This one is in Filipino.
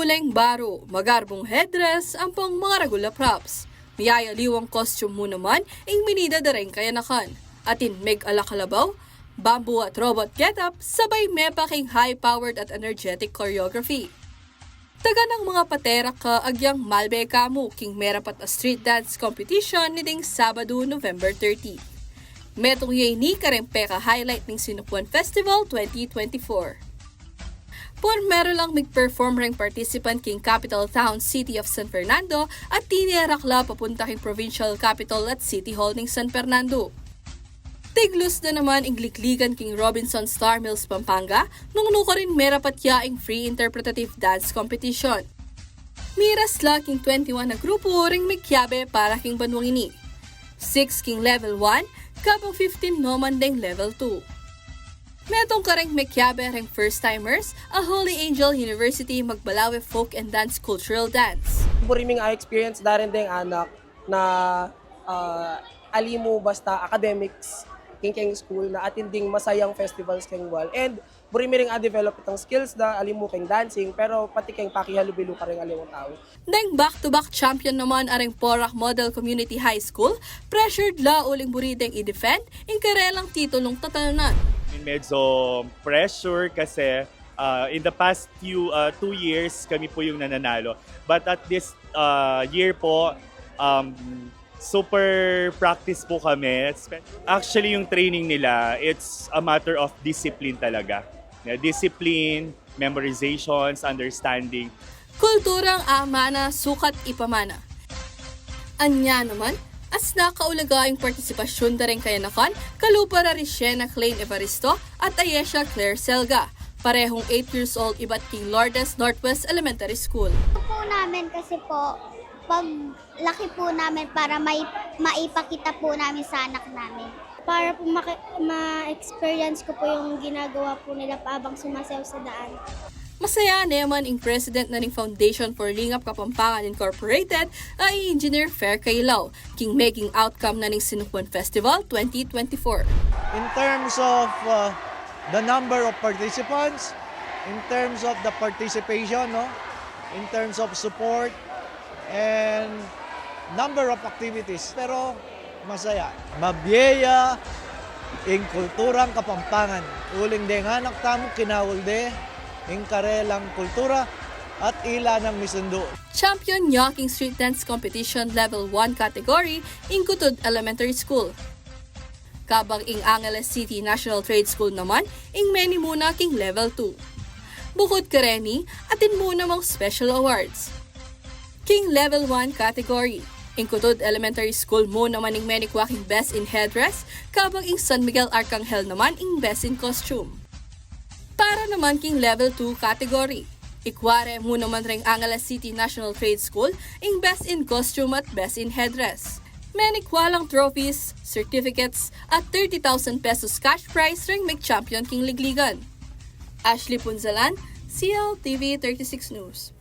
Kuleng baro, magarbong headdress, ampong mga regular props. Miyayaliwang costume mo naman, ing minida da rin kayanakan. Atin meg alakalabaw, bamboo at robot getup, sabay mepa king high-powered at energetic choreography. Taga ng mga patera ka agyang malbe kamu king merapat a street dance competition nitong Sabado, November 30. Metong yay ni karempeka highlight ng Sinukwan Festival 2024. Por meron lang mag-perform ring participant king capital town City of San Fernando at tinirakla papunta king provincial capital at City Hall ng San Fernando. Tiglos na naman inglikligan king Robinson Star Mills Pampanga nung nuka rin merapat yaing free interpretative dance competition. Miras la king 21 na grupo ring mikyabe para king banwang ini. 6 king level 1, kapang 15 naman ding level 2. Metong kareng mekyabe ring first-timers, a Holy Angel University Magbalawe Folk and Dance Cultural Dance. Buriming experience darin ding anak na alimu basta academics king school na atinding masayang festivals keng wal. And buriming develop itong skills da alimu keng dancing pero pati keng pakihalubilo ka ring alimu tao. Deng back-to-back champion naman aring Porac Model Community High School, pressured la uling burideng i-defend ing karelang titulong tatanan. Medyo pressure kasi in the past 2 years kami po yung nananalo. But at this year po, super practice po kami. Actually yung training nila, it's a matter of discipline talaga. Discipline, memorizations, understanding. Kulturang amana, sukat ipamana. Anya naman, as nakaulagaing partisipasyon da rin kayanakan, kalupara Rishena Klein Evaristo at Ayesha Claire Selga, parehong 8 years old iba't King Lourdes Northwest Elementary School. Po namin kasi po, pag laki po namin para maipakita po namin sa anak namin. Para po ma-experience ko po yung ginagawa po nila paabang sumasayaw sa daan. Masaya naman ang president na ng Foundation for Lingap Kapampangan Incorporated ay Engineer Fair Kailaw, king making outcome na ng Sinukwan Festival 2024. In terms of the number of participants, in terms of the participation, in terms of support, and number of activities. Pero masaya. Mabiyaya in kulturang Kapampangan. Uling de nga naktamu kinawulde in karelang kultura at ila ng misundo. Champion niya king Street Dance Competition Level 1 category in Kutod Elementary School. Kabang ing Angeles City National Trade School naman, ing many muna king Level 2. Bukod kareni, atin muna mga special awards. King Level 1 category. In Kutod Elementary School mo naman ing menikwa king Best in Headdress, kabang ing San Miguel Arcangel naman ing Best in Costume. Para naman king Level 2 category. Ikware mo naman ring Angeles City National Trade School ing Best in Costume at Best in Headdress. Menikwalang trophies, certificates at 30,000 pesos cash prize ring mag-champion king ligligan. Ashley Punzalan, CLTV 36 News.